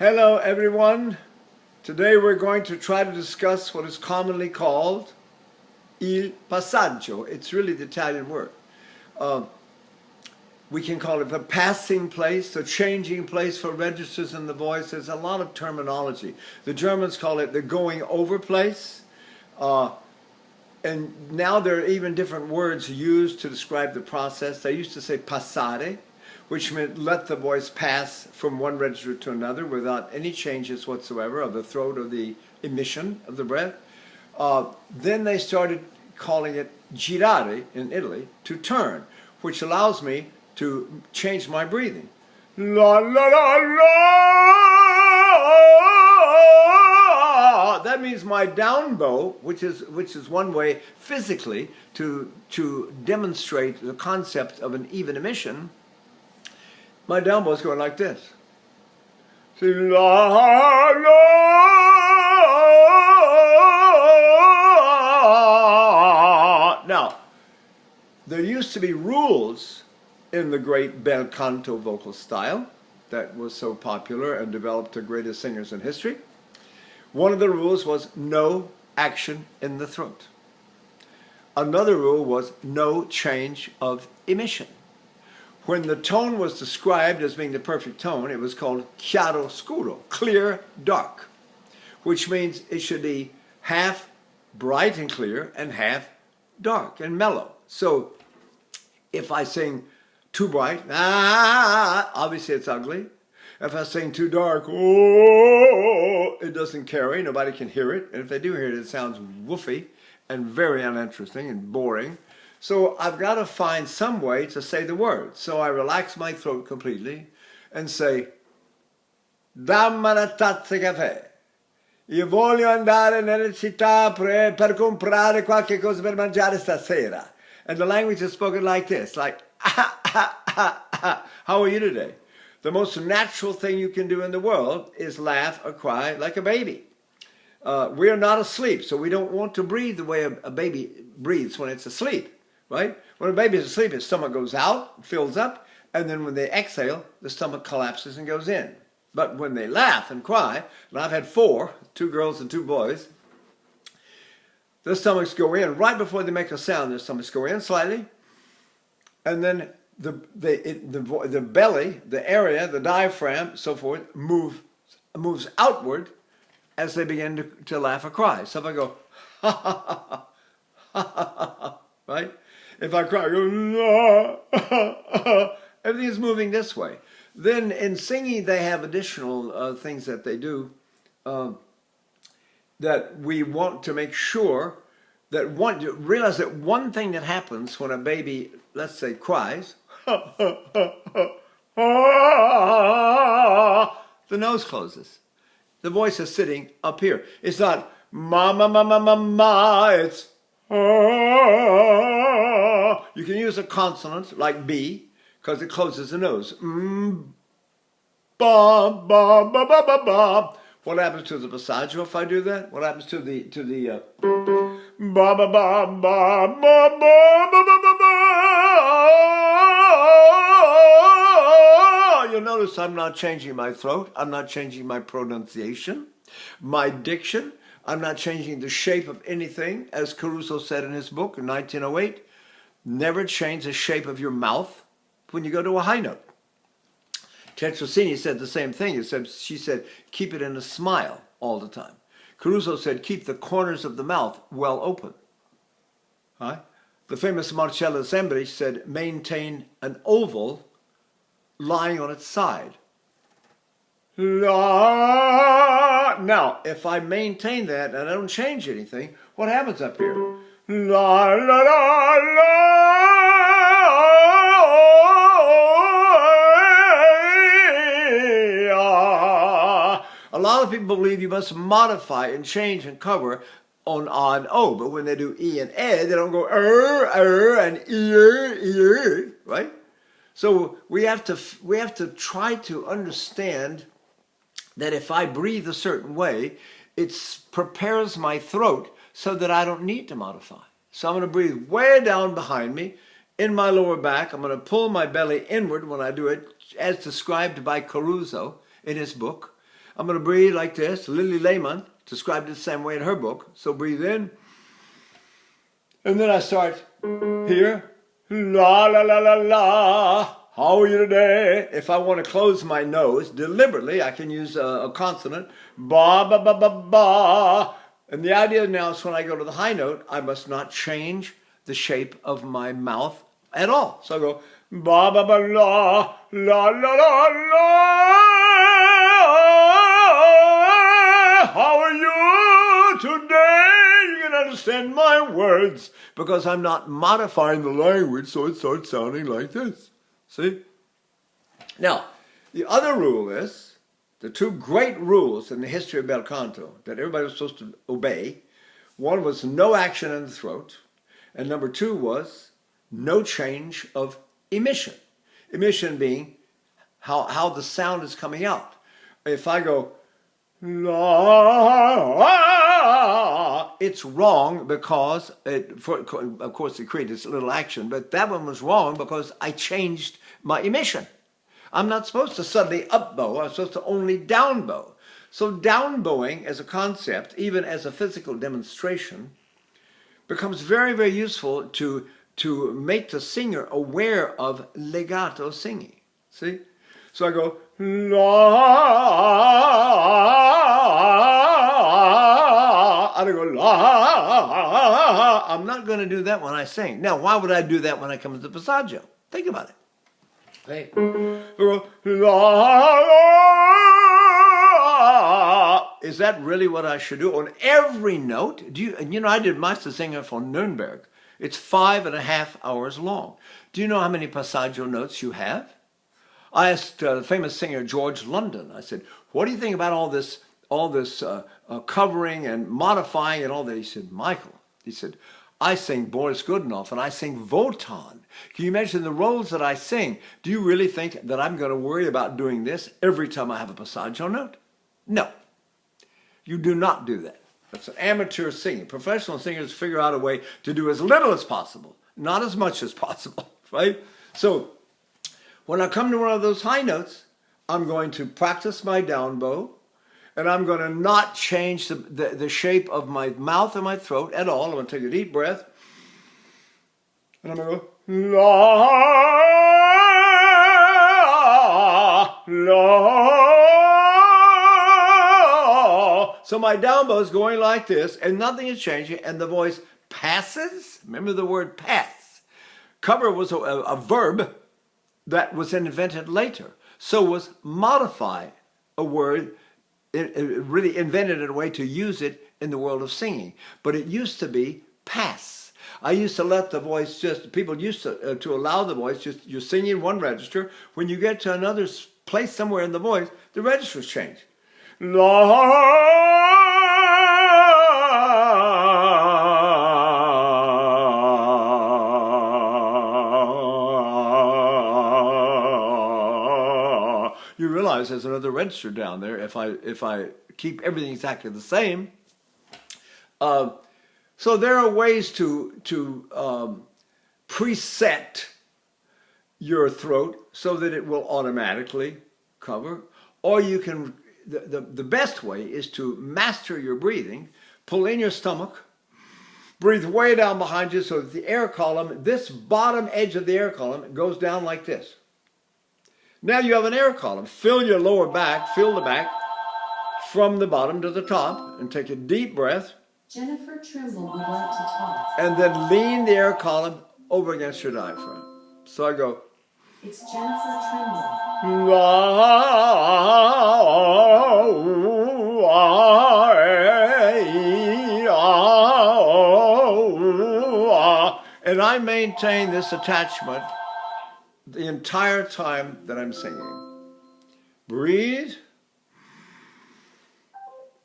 Hello everyone. Today we're going to try to discuss what is commonly called il passaggio. It's really the Italian word. We can call it the passing place, the changing place for registers in the voice. There's a lot of terminology. The Germans call it the going over place. And now there are even different words used to describe the process. They used to say passare, which meant let the voice pass from one register to another without any changes whatsoever of the throat or the emission of the breath. Then they started calling it girare in Italy, to turn, which allows me to change my breathing. La la la la. That means my down bow, which is one way physically to demonstrate the concept of an even emission. My down bow is going like this. La la. Now, there used to be rules in the great bel canto vocal style that was so popular and developed the greatest singers in history. One of the rules was no action in the throat. Another rule was no change of emission. When the tone was described as being the perfect tone, it was called chiaro scuro, clear, dark, which means it should be half bright and clear and half dark and mellow. So if I sing too bright, obviously it's ugly. If I sing too dark, it doesn't carry, nobody can hear it. And if they do hear it, it sounds woofy and very uninteresting and boring. So I've got to find some way to say the words. So I relax my throat completely and say, dammi una tazza di caffè. Io voglio andare nella città per comprare qualche cosa per mangiare stasera. And the language is spoken like this, like, how are you today? The most natural thing you can do in the world is laugh or cry like a baby. We are not asleep, so we don't want to breathe the way a baby breathes when it's asleep, right? When a baby is asleep, his stomach goes out, fills up, and then when they exhale, the stomach collapses and goes in. But when they laugh and cry, and I've had 4, 2 girls and 2 boys, their stomachs go in right before they make a sound. Their stomachs go in slightly, and then the belly, the area, the diaphragm, so forth, moves outward as they begin to laugh or cry. So if I go, ha ha ha ha ha ha ha, right? If I cry, I go, la, ha, ha, everything is moving this way. Then in singing, they have additional things that they do that we want to make sure that realize that one thing that happens when a baby, let's say, cries, the nose closes. The voice is sitting up here. It's not ma ma ma ma ma ma. It's you can use a consonant like B because it closes the nose. Ba ba ba ba ba ba. What happens to the passaggio if I do that? What happens to the ba ba ba ba ba ba ba ba ba ba? You'll notice I'm not changing my throat. I'm not changing my pronunciation, my diction. I'm not changing the shape of anything. As Caruso said in his book in 1908, never change the shape of your mouth when you go to a high note. Tetrasini said the same thing. She said, keep it in a smile all the time. Caruso said, keep the corners of the mouth well open. Right? The famous Marcello Sembrich said, maintain an oval lying on its side. La. Now, if I maintain that and I don't change anything, what happens up here? La, la, la, la. A lot of people believe you must modify and change and cover on odd O, but when they do E and E, they don't go and ear, right? So we have to try to understand that if I breathe a certain way, it prepares my throat so that I don't need to modify. So I'm going to breathe way down behind me, in my lower back. I'm going to pull my belly inward when I do it, as described by Caruso in his book. I'm going to breathe like this. Lily Lehman described it the same way in her book. So breathe in. And then I start here. La, la, la, la, la. How are you today? If I want to close my nose deliberately, I can use a consonant. Ba, ba, ba, ba, ba. And the idea now is when I go to the high note, I must not change the shape of my mouth at all. So I go ba, ba, ba, la, la, la, la, la. How are you today? You can understand my words because I'm not modifying the language so it starts sounding like this. See? Now, the other rule is, the two great rules in the history of bel canto that everybody was supposed to obey. One was no action in the throat, and number two was no change of emission. Emission being how the sound is coming out. If I go, la, it's wrong because, of course it created this little action, but that one was wrong because I changed my emission. I'm not supposed to suddenly up bow, I'm supposed to only down bow. So down bowing as a concept, even as a physical demonstration, becomes very, very useful to make the singer aware of legato singing. See? So I go, la, and I go, la. I'm not going to do that when I sing. Now, why would I do that when I come to the Passaggio? Think about it. Right? La, is that really what I should do? On every note? I did Meister Singer von Nürnberg. It's 5.5 hours long. Do you know how many Passaggio notes you have? I asked the famous singer George London, I said, what do you think about all this covering and modifying and all that? He said, Michael, he said, I sing Boris Godunov and I sing Wotan. Can you imagine the roles that I sing? Do you really think that I'm going to worry about doing this every time I have a Passaggio note? No. You do not do that. That's an amateur singing. Professional singers figure out a way to do as little as possible, not as much as possible, right? So when I come to one of those high notes, I'm going to practice my down bow, and I'm going to not change the shape of my mouth or my throat at all. I'm going to take a deep breath, and I'm going to go, la, la. So my down bow is going like this, and nothing is changing, and the voice passes. Remember the word pass. Cover was a verb that was invented later. So was modify, a word. It really invented a way to use it in the world of singing. But it used to be pass. I used to let the voice people used to allow the voice, you're singing one register. When you get to another place somewhere in the voice, the registers change. La. You realize there's another register down there if I keep everything exactly the same. So there are ways to preset your throat so that it will automatically cover, or you can. The best way is to master your breathing. Pull in your stomach, breathe way down behind you so that the air column, this bottom edge of the air column, goes down like this. Now you have an air column. Fill your lower back, fill the back from the bottom to the top, and take a deep breath. Jennifer Trimble would like to talk. And then lean the air column over against your diaphragm. So I go. It's Jennifer Trimble. And I maintain this attachment the entire time that I'm singing. Breathe.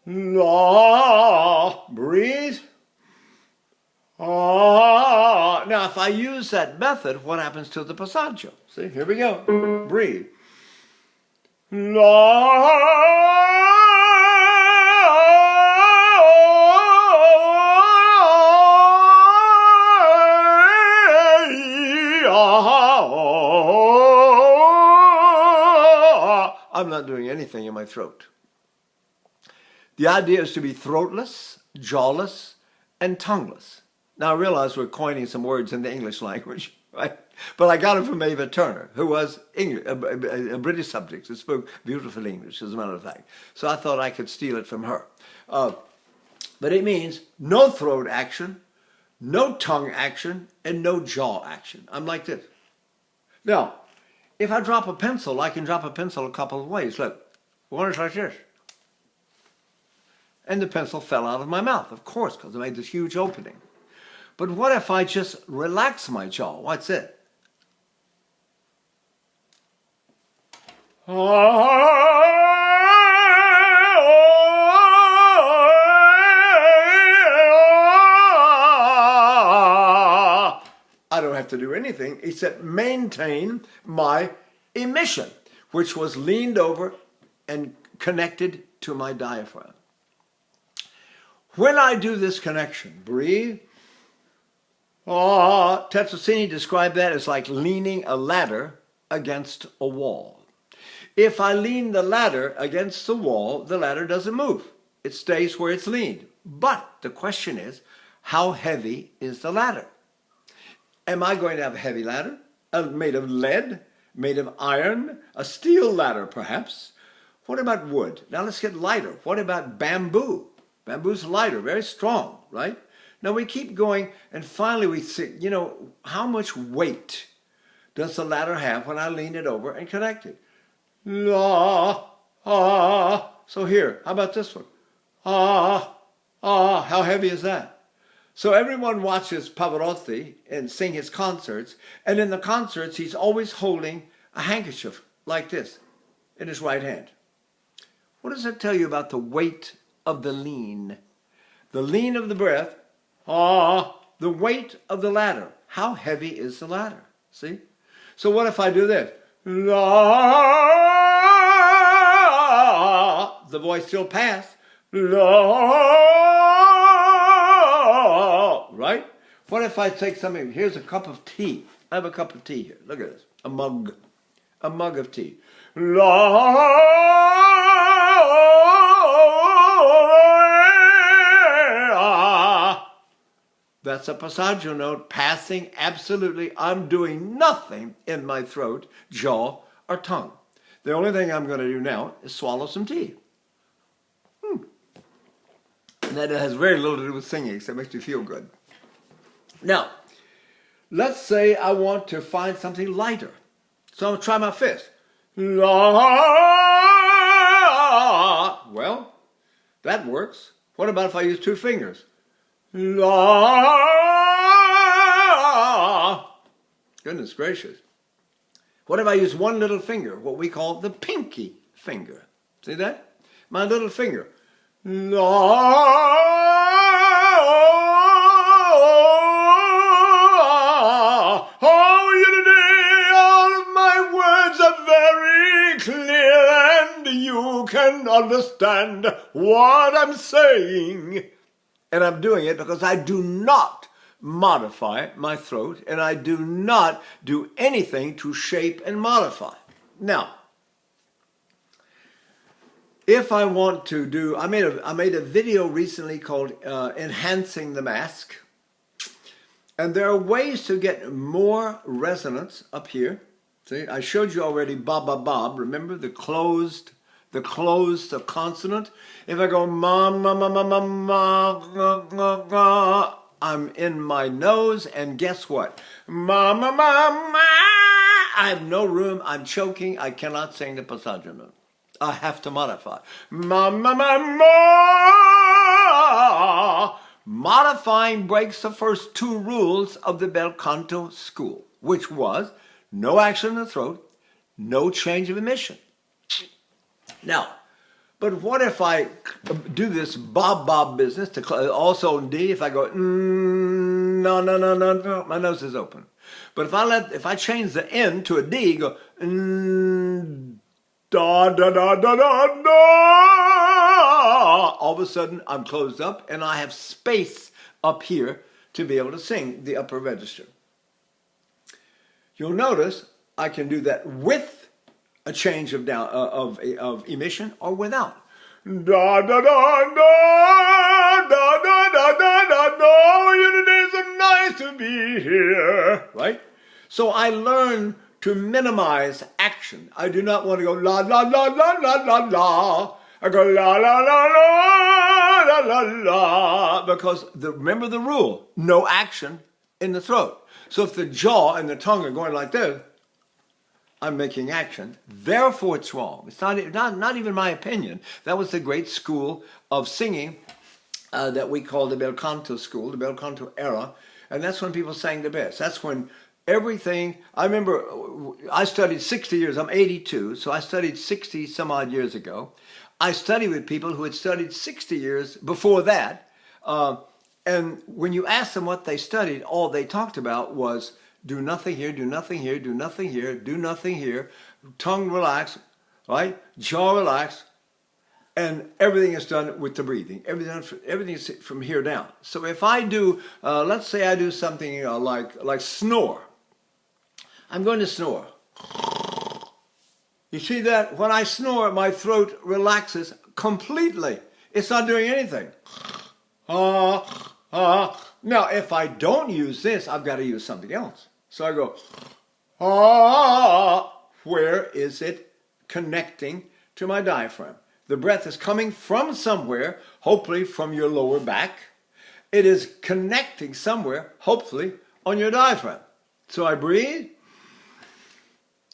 La. Breathe. Ah. Now, if I use that method, what happens to the Passaggio? See, here we go. Breathe. La. I'm not doing anything in my throat. The idea is to be throatless, jawless, and tongueless. Now I realize we're coining some words in the English language, right? But I got it from Ava Turner, who was English, a British subject who spoke beautiful English, as a matter of fact. So I thought I could steal it from her. But it means no throat action, no tongue action, and no jaw action. I'm like this. Now, if I drop a pencil, I can drop a pencil a couple of ways. Look, one is like this. And the pencil fell out of my mouth, of course, because I made this huge opening. But what if I just relax my jaw? What's it? I don't have to do anything except maintain my emission, which was leaned over and connected to my diaphragm. When I do this connection, breathe. Tetrazzini described that as like leaning a ladder against a wall. If I lean the ladder against the wall, the ladder doesn't move. It stays where it's leaned. But the question is, how heavy is the ladder? Am I going to have a heavy ladder? Made of lead? Made of iron? A steel ladder, perhaps? What about wood? Now let's get lighter. What about bamboo? Bamboo's lighter, very strong, right? Now we keep going, and finally we see, how much weight does the ladder have when I lean it over and connect it? La, ah. So here, how about this one? How heavy is that? So everyone watches Pavarotti and sing his concerts, and in the concerts he's always holding a handkerchief like this in his right hand. What does that tell you about the weight of the lean? The lean of the breath, the weight of the ladder. How heavy is the ladder? See? So what if I do this? La, the voice still pass. La, right? What if I take something? Here's a cup of tea. I have a cup of tea here. Look at this. A mug of tea. La, that's a passaggio note passing absolutely. I'm doing nothing in my throat, jaw, or tongue. The only thing I'm going to do now is swallow some tea. And that has very little to do with singing, so it makes me feel good. Now, let's say I want to find something lighter. So I'm going to try my fist. La. Well, that works. What about if I use two fingers? La. Goodness gracious. What if I use one little finger, what we call the pinky finger? See that? My little finger. La. How are you today? All of my words are very clear and you can understand what I'm saying. And I'm doing it because I do not modify my throat and I do not do anything to shape and modify. Now, if I want to do, I made a video recently called Enhancing the Mask. And there are ways to get more resonance up here. See, I showed you already Bob, remember the closed consonant. If I go ma, ma, ma, ma, ma, ma, ma, ma, ma, I'm in my nose, and guess what? Ma, ma, ma, ma. I have no room. I'm choking. I cannot sing the passaggio note. I have to modify. Ma, ma, ma, ma. Modifying breaks the first two rules of the bel canto school, which was no action in the throat, no change of emission. Now, but what if I do this bob business, also in D, if I go, no, my nose is open. But if I change the N to a D, go, da, da, da, da, da, da, all of a sudden I'm closed up and I have space up here to be able to sing the upper register. You'll notice I can do that with a change of emission or without. Da da da da da da da da da da. It is nice to be here. Right? So I learn to minimize action. I do not want to go la la la la la la la. I go la la la la la la la, because remember the rule: no action in the throat. So if the jaw and the tongue are going like this, I'm making action. Therefore, it's wrong. It's not even my opinion. That was the great school of singing that we call the bel canto school, the bel canto era, and that's when people sang the best. That's when everything. I remember I studied 60 years. I'm 82, so I studied 60 some odd years ago. I studied with people who had studied 60 years before that, and when you asked them what they studied, all they talked about was do nothing here, do nothing here, do nothing here, do nothing here, tongue relax, right? Jaw relax, and everything is done with the breathing. Everything is from here down. So if I do, let's say I do something like snore. I'm going to snore. You see that? When I snore, my throat relaxes completely. It's not doing anything. Now, if I don't use this, I've got to use something else. So I go, where is it connecting to my diaphragm? The breath is coming from somewhere, hopefully from your lower back. It is connecting somewhere, hopefully on your diaphragm. So I breathe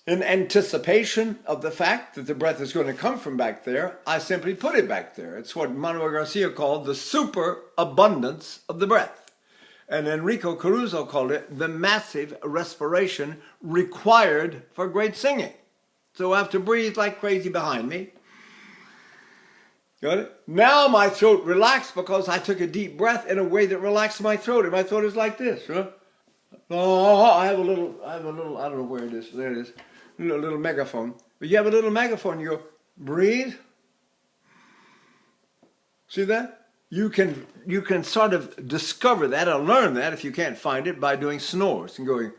in anticipation of the fact that the breath is going to come from back there. I simply put it back there. It's what Manuel Garcia called the superabundance of the breath. And Enrico Caruso called it the massive respiration required for great singing. So I have to breathe like crazy behind me. Got it? Now my throat relaxed because I took a deep breath in a way that relaxed my throat. And my throat is like this. Right? I have a little, I don't know where it is. There it is. A little megaphone. But you have a little megaphone. You go, breathe. See that? You can sort of discover that or learn that, if you can't find it, by doing snores and going.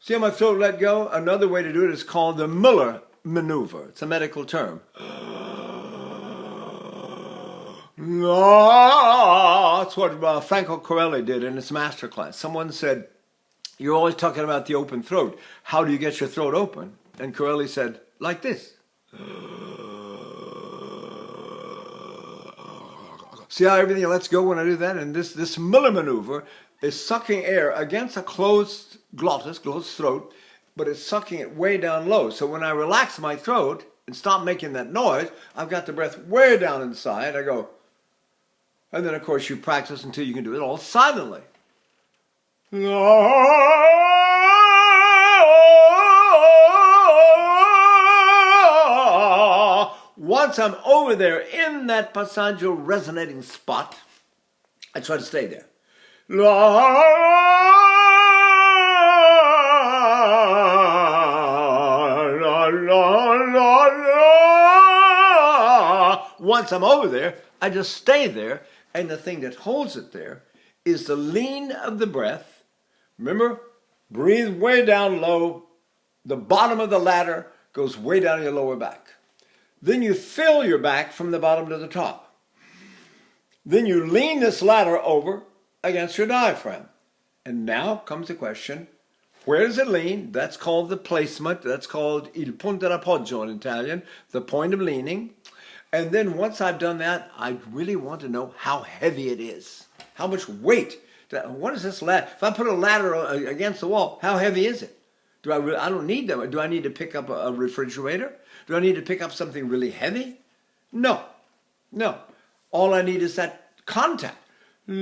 See how my throat let go? Another way to do it is called the Muller maneuver. It's a medical term. That's what Franco Corelli did in his masterclass. Someone said, you're always talking about the open throat. How do you get your throat open? And Corelli said, like this. See how everything lets go when I do that? And this Muller maneuver is sucking air against a closed glottis, closed throat, but it's sucking it way down low. So when I relax my throat and stop making that noise, I've got the breath way down inside. I go, and then of course you practice until you can do it all silently. Once I'm over there in that Passaggio resonating spot, I try to stay there. Once I'm over there, I just stay there, and the thing that holds it there is the lean of the breath. Remember, breathe way down low. The bottom of the ladder goes way down in your lower back. Then you fill your back from the bottom to the top. Then you lean this ladder over against your diaphragm. And now comes the question, where does it lean? That's called the placement. That's called il punto d'appoggio in Italian, the point of leaning. And then once I've done that, I really want to know how heavy it is. How much weight. What is this ladder? If I put a ladder against the wall, how heavy is it? I don't need that. Do I need to pick up a refrigerator? Do I need to pick up something really heavy? No. All I need is that contact. If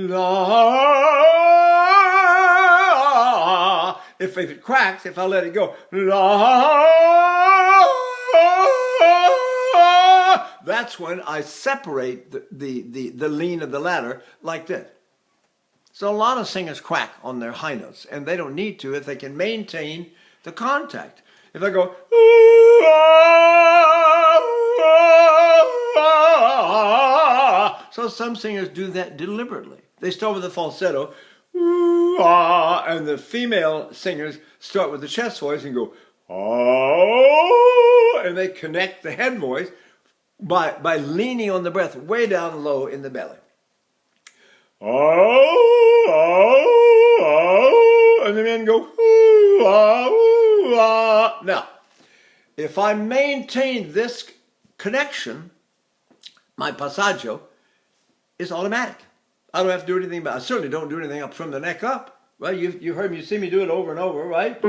it cracks, if I let it go, that's when I separate the lean of the ladder like this. So a lot of singers crack on their high notes, and they don't need to if they can maintain the contact. If I go, so some singers do that deliberately. They start with a falsetto, and the female singers start with the chest voice and go, and may connect the head voice by leaning on the breath way down low in the belly. Oh, oh, oh, and the men go, ooh, ah, ooh, ah. Now, if I maintain this connection, my passaggio is automatic. I don't have to do anything, but I certainly don't do anything up from the neck up. Right? You heard me, you see me do it over and over, right?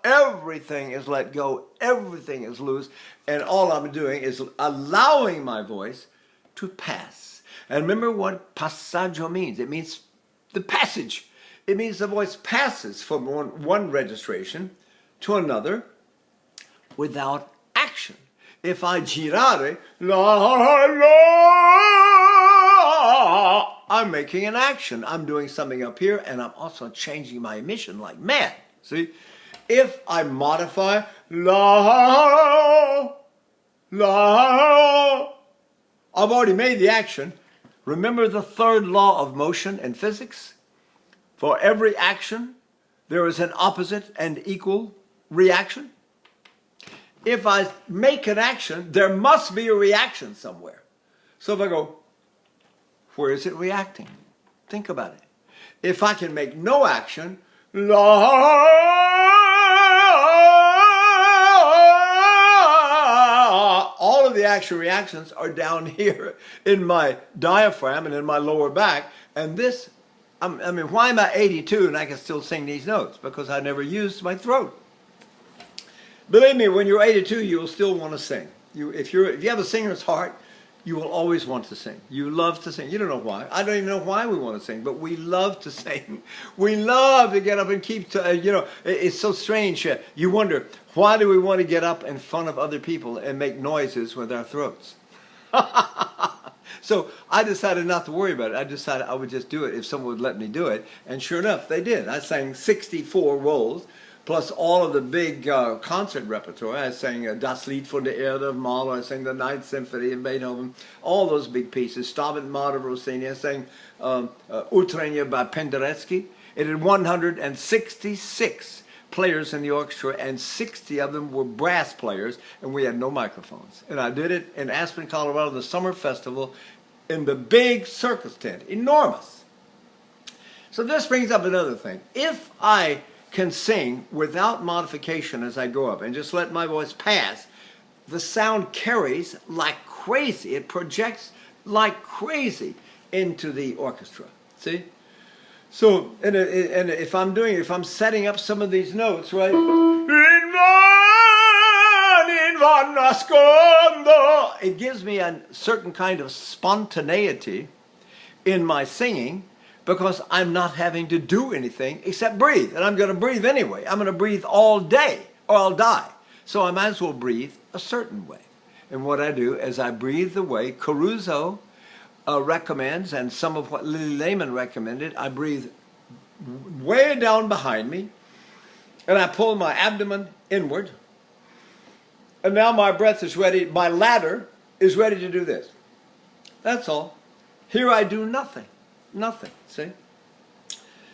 Everything is let go, everything is loose, and all I'm doing is allowing my voice to pass. And remember what passaggio means. It means the passage. It means the voice passes from one registration to another without action. If I girare, la, la, I'm making an action. I'm doing something up here, and I'm also changing my emission like mad. See? If I modify, la, la, I've already made the action. Remember the third law of motion in physics? For every action, there is an opposite and equal reaction. If I make an action, there must be a reaction somewhere. So if I go, where is it reacting? Think about it. If I can make no action, all of the action reactions are down here in my diaphragm and in my lower back. And this, I mean, why am I 82 and I can still sing these notes? Because I never used my throat. Believe me, when you're 82, you will still want to sing. If you have a singer's heart, you will always want to sing. You love to sing. You don't know why. I don't even know why we want to sing, but we love to sing. We love to get up and keep, it's so strange. You wonder, why do we want to get up in front of other people and make noises with our throats? So I decided not to worry about it. I decided I would just do it if someone would let me do it. And sure enough, they did. I sang 64 rolls, plus all of the big concert repertoire. I sang Das Lied von der Erde of Mahler. I sang the Ninth Symphony of Beethoven. All those big pieces. Stabat Mater of Rossini. I sang Utrenia by Penderecki. It had 166 players in the orchestra, and 60 of them were brass players, and we had no microphones. And I did it in Aspen, Colorado, the summer festival, in the big circus tent. Enormous. So this brings up another thing. If I can sing without modification as I go up and just let my voice pass, the sound carries like crazy. It projects like crazy into the orchestra. See? So, and if I'm setting up some of these notes, right? It gives me a certain kind of spontaneity in my singing, because I'm not having to do anything except breathe. And I'm going to breathe anyway. I'm going to breathe all day or I'll die. So I might as well breathe a certain way. And what I do is I breathe the way Caruso recommends, and some of what Lily Lehman recommended. I breathe way down behind me, and I pull my abdomen inward. And now my breath is ready. My ladder is ready to do this. That's all. Here I do nothing. Nothing, see?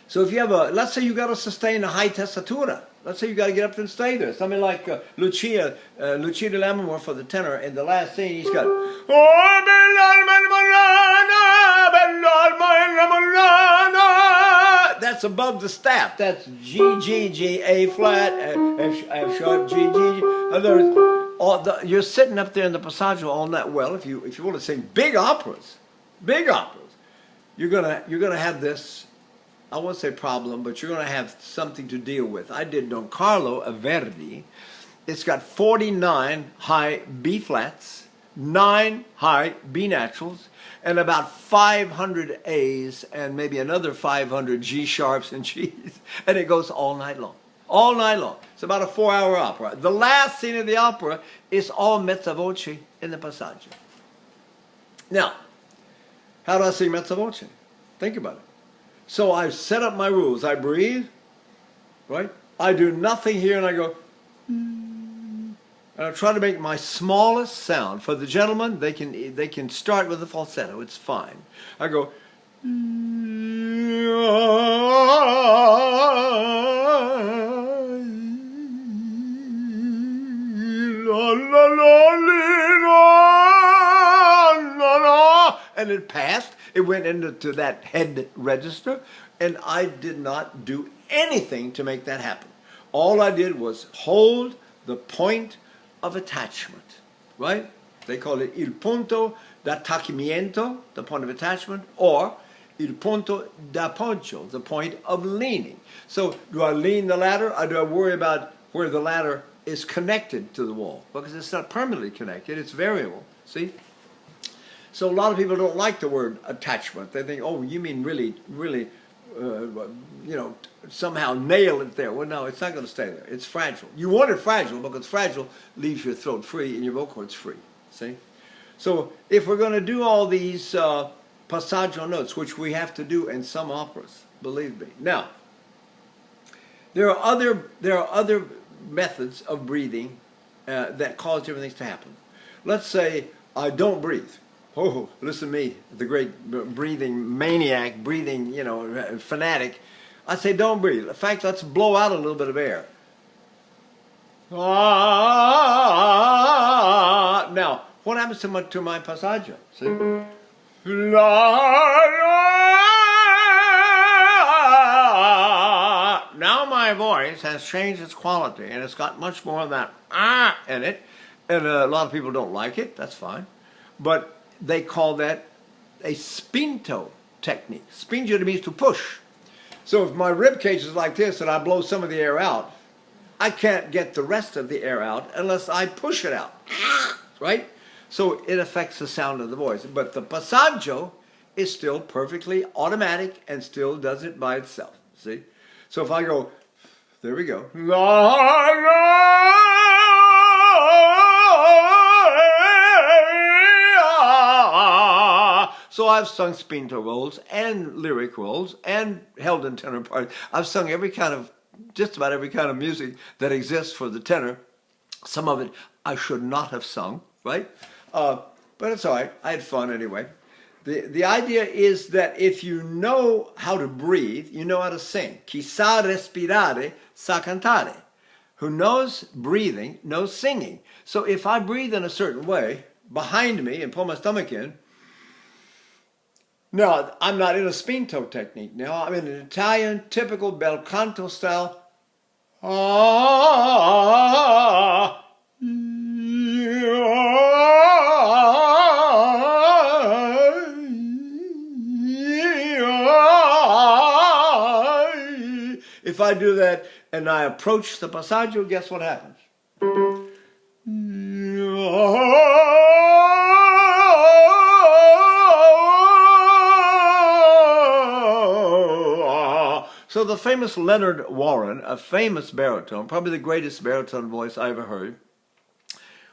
So if you have let's say you got to sustain a high tessitura. Let's say you got to get up and stay there. Something like Lucia de Lammermoor for the tenor. In the last scene, he's got, that's above the staff. That's G, G, G, A flat, F sharp, G, G. You're sitting up there in the passaggio all night. Well, if you want to sing big operas, you're gonna have this, I won't say problem, but you're gonna have something to deal with. I did Don Carlo of Verdi. It's got 49 high B flats, 9 high B naturals, and about 500 A's and maybe another 500 G sharps and G's, and it goes all night long. All night long. It's about a 4-hour opera. The last scene of the opera is all mezza voce in the passaggio. Now, how do I sing mezza voce? Think about it. So I set up my rules. I breathe, right? I do nothing here, and I go, And I try to make my smallest sound. For the gentlemen, they can start with the falsetto. It's fine. I go. And it passed. It went into that head register, and I did not do anything to make that happen. All I did was hold the point of attachment, right? They call it il punto d'attacchimento, the point of attachment, or il punto d'appoggio, the point of leaning. So do I lean the ladder, or do I worry about where the ladder is connected to the wall? Because it's not permanently connected, it's variable, see? So a lot of people don't like the word attachment. They think, oh, you mean really, somehow nail it there. Well, no, it's not going to stay there. It's fragile. You want it fragile because fragile leaves your throat free and your vocal cords free, see? So if we're going to do all these passaggio notes, which we have to do in some operas, believe me. Now, there are other methods of breathing that cause different things to happen. Let's say I don't breathe. Oh, listen to me, the great breathing maniac, breathing, fanatic. I say don't breathe. In fact, let's blow out a little bit of air. Now, what happens to my passaggio? See? Now my voice has changed its quality, and it's got much more of that in it. And a lot of people don't like it. That's fine. But they call that a spinto technique. Spinto means to push. So if my rib cage is like this and I blow some of the air out, I can't get the rest of the air out unless I push it out, right? So it affects the sound of the voice. But the passaggio is still perfectly automatic and still does it by itself, see? So if I go, there we go. So I've sung spinto roles and lyric roles and held in tenor parts. I've sung just about every kind of music that exists for the tenor. Some of it I should not have sung, right? But it's all right. I had fun anyway. The idea is that if you know how to breathe, you know how to sing. Chi sa respirare sa cantare. Who knows breathing knows singing. So if I breathe in a certain way behind me and pull my stomach in, no, I'm not in a spinto technique now. I'm in an Italian, typical bel canto style. If I do that and I approach the passaggio, guess what happens? So the famous Leonard Warren, a famous baritone, probably the greatest baritone voice I ever heard,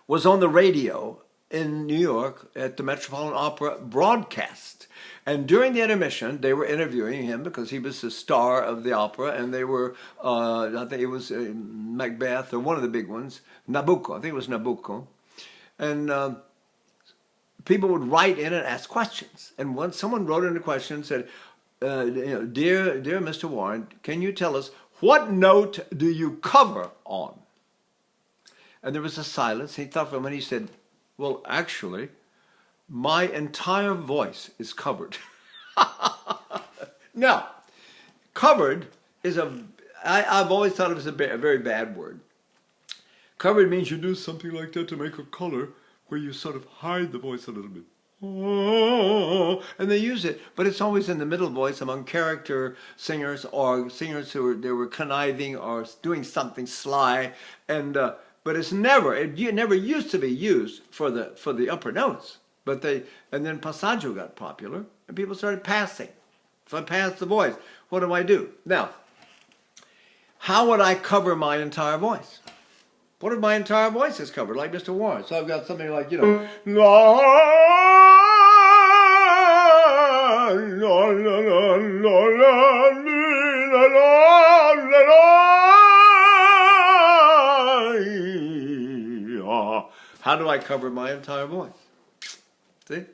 was on the radio in New York at the Metropolitan Opera broadcast. And during the intermission, they were interviewing him because he was the star of the opera, and they were, I think it was Macbeth or one of the big ones, Nabucco, I think it was Nabucco. And people would write in and ask questions. And once someone wrote in a question and said, dear Mr. Warren, can you tell us what note do you cover on? And there was a silence. He thought for a minute. He said, well, actually, my entire voice is covered. Now, covered is I've always thought it was a very bad word. Covered means you do something like that to make a color where you sort of hide the voice a little bit. And they use it, but it's always in the middle voice among character singers or singers who were conniving or doing something sly, and but it never used to be used for the upper notes. But and then passaggio got popular, and people started passing. If I pass the voice, what do I do? Now, how would I cover my entire voice? What if my entire voice is covered, like Mr. Warren? So I've got something like, cover my entire voice. See?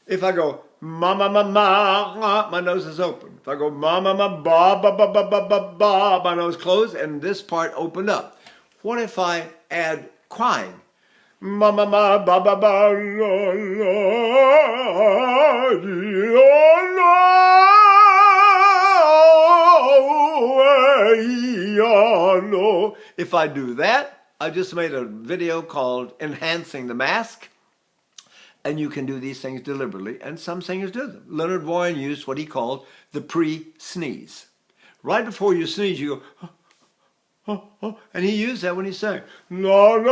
If I go ma ma ma ma, my nose is open. If I go ma ma ma ba ba ba ba ba ba ba, my nose closed and this part opened up. What if I add crying? Ma ma ma ba ba ba la la la. If I do that, I just made a video called Enhancing the Mask. And you can do these things deliberately, and some singers do them. Leonard Warren used what he called the pre-sneeze. Right before you sneeze, you go, and he used that when he sang, la, la, la,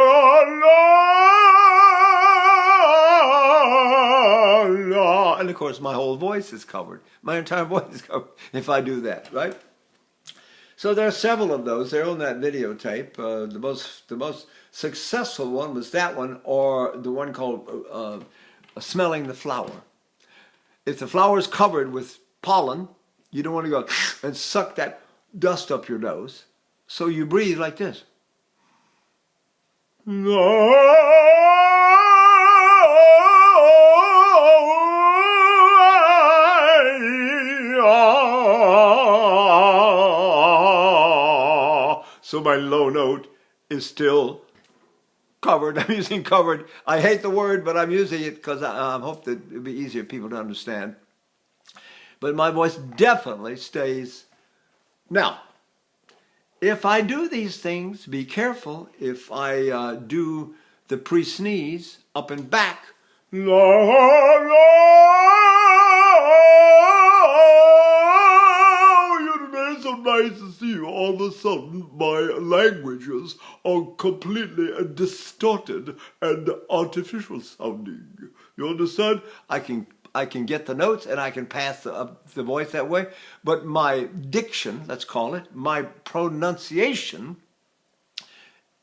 la. And of course, my whole voice is covered. My entire voice is covered if I do that, right? So there are several of those. They're on that videotape. The most successful one was that one, or the one called smelling the flower. If the flower is covered with pollen, you don't want to go and suck that dust up your nose. So you breathe like this. So my low note is still covered. I'm using covered. I hate the word, but I'm using it because I hope that it'll be easier for people to understand. But my voice definitely stays. Now, if I do these things, be careful. If I do the pre-sneeze up and back, la, la, it's so nice to see you. All of a sudden, my languages are completely distorted and artificial sounding. You understand? I can get the notes and I can pass the voice that way, but my diction, let's call it, my pronunciation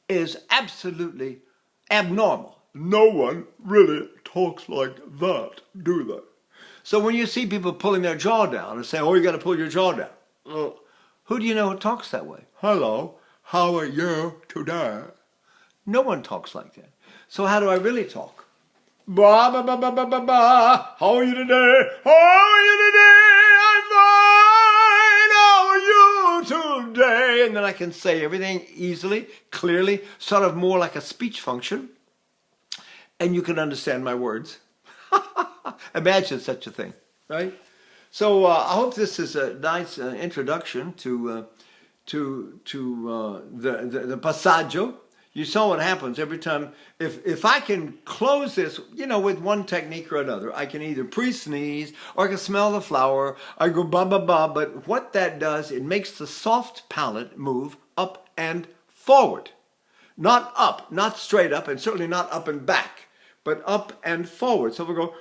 is absolutely abnormal. No one really talks like that, do they? So when you see people pulling their jaw down and saying, oh, you got to pull your jaw down. Well, who do you know who talks that way? Hello, how are you today? No one talks like that. So how do I really talk? Ba ba ba ba ba ba ba. How are you today? How are you today? I'm fine. How are you today? And then I can say everything easily, clearly, sort of more like a speech function. And you can understand my words. Imagine such a thing, right? So I hope this is a nice introduction to the Passaggio. You saw what happens every time. If I can close this, with one technique or another, I can either pre-sneeze or I can smell the flower. I go ba ba ba. But what that does, it makes the soft palate move up and forward, not up, not straight up, and certainly not up and back, but up and forward. So we go.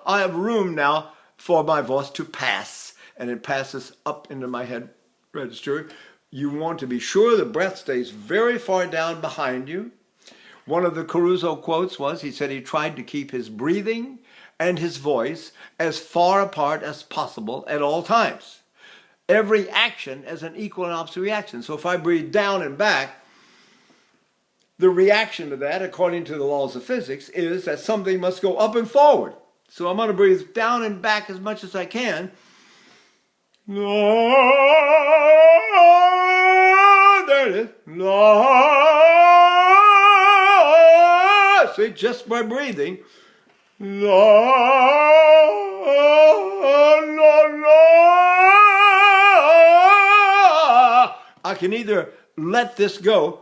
I have room now for my voice to pass, and it passes up into my head register. You want to be sure the breath stays very far down behind you. One of the Caruso quotes was, he said he tried to keep his breathing and his voice as far apart as possible at all times. Every action as an equal and opposite reaction. So if I breathe down and back, the reaction to that, according to the laws of physics, is that something must go up and forward. So I'm going to breathe down and back as much as I can. There it is. See, just by breathing. I can either let this go,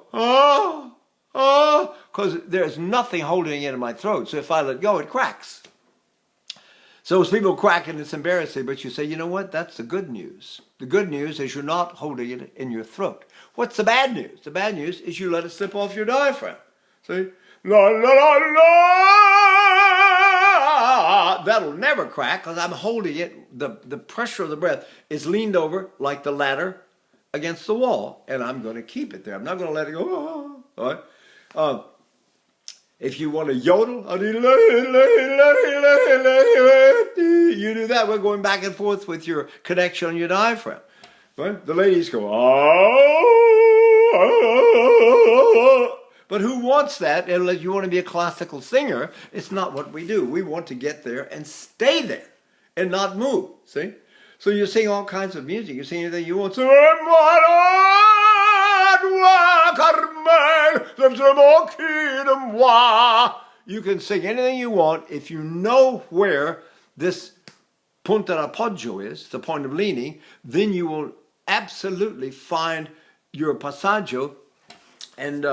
because there's nothing holding it in my throat. So if I let go, it cracks. So as people crack and it's embarrassing, but you say, you know what? That's the good news. The good news is you're not holding it in your throat. What's the bad news? The bad news is you let it slip off your diaphragm. See? La, la, la, la. That'll never crack because I'm holding it. The pressure of the breath is leaned over like the ladder against the wall, and I'm going to keep it there. I'm not going to let it go. All right? If you want to yodel, you do that. We're going back and forth with your connection on your diaphragm. Right? The ladies go, oh. But who wants that? Unless you want to be a classical singer, it's not what we do. We want to get there and stay there and not move. See? So you sing all kinds of music. You sing anything you want. You can sing anything you want if you know where this punta d'appoggio is, the point of leaning, then you will absolutely find your passaggio. And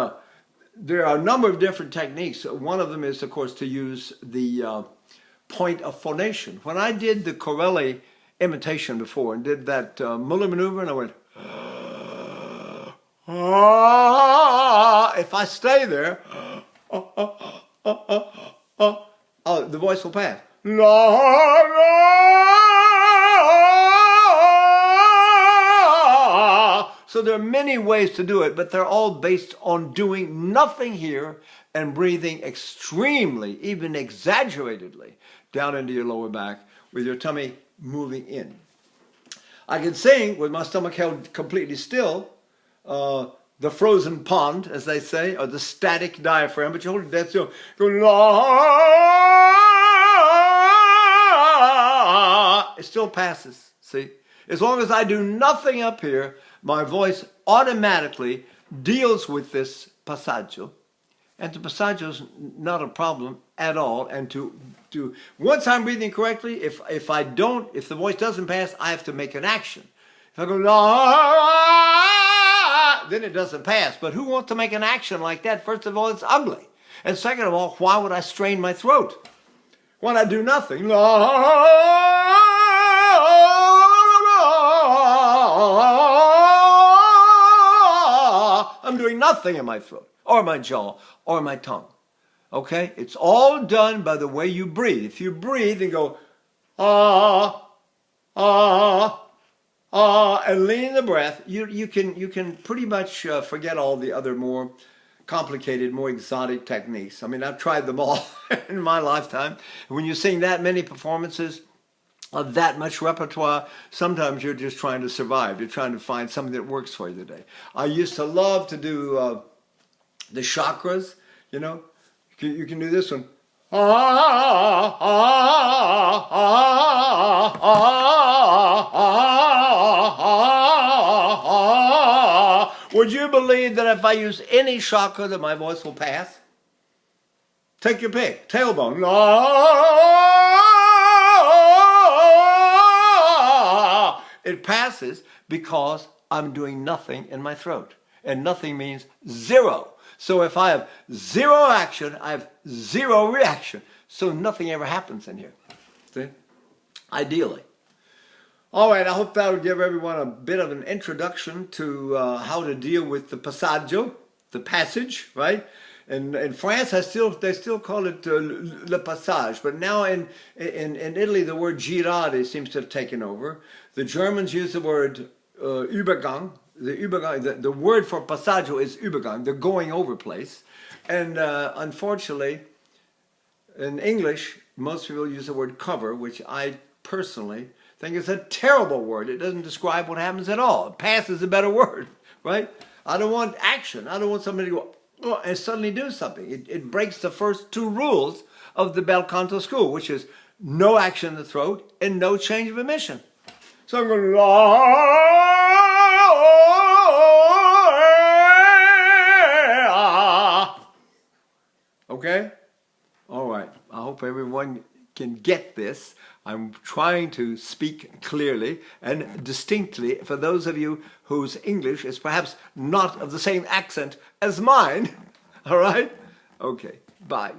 there are a number of different techniques. One of them is, of course, to use the point of phonation. When I did the Corelli imitation before and did that Muller maneuver, and I went, if I stay there, the voice will pass. So there are many ways to do it, but they're all based on doing nothing here and breathing extremely, even exaggeratedly, down into your lower back with your tummy moving in. I can sing with my stomach held completely still, the frozen pond, as they say, or the static diaphragm, but you hold it dead still. Go, la. It still passes, see? As long as I do nothing up here, my voice automatically deals with this passaggio. And the passaggio is not a problem at all. And to once I'm breathing correctly, if the voice doesn't pass, I have to make an action. If I go, la, then it doesn't pass. But who wants to make an action like that? First of all, it's ugly. And second of all, why would I strain my throat? When I do nothing, I'm doing nothing in my throat, or my jaw, or my tongue. Okay? It's all done by the way you breathe. If you breathe and go, and lean the breath, you can pretty much forget all the other more complicated, more exotic techniques. I mean, I've tried them all in my lifetime. When you sing that many performances of that much repertoire, sometimes you're just trying to survive. You're trying to find something that works for you today. I used to love to do the chakras, you know. You can do this one. Would you believe that if I use any chakra that my voice will pass? Take your pick. Tailbone. It passes because I'm doing nothing in my throat. And nothing means zero. So if I have zero action, I have zero reaction. So nothing ever happens in here. See? Ideally. All right, I hope that will give everyone a bit of an introduction to how to deal with the passaggio, the passage, right? In France, they still call it le passage, but now in Italy, the word girare seems to have taken over. The Germans use the word Übergang. The word for passaggio is Übergang, the going over place. And unfortunately, in English, most people use the word cover, which I personally think is a terrible word. It doesn't describe what happens at all. Pass is a better word, right? I don't want action. I don't want somebody to go and suddenly do something. It breaks the first two rules of the bel canto school, which is no action in the throat and no change of emission. So I'm going okay? All right. I hope everyone can get this. I'm trying to speak clearly and distinctly for those of you whose English is perhaps not of the same accent as mine. All right? Okay. Bye.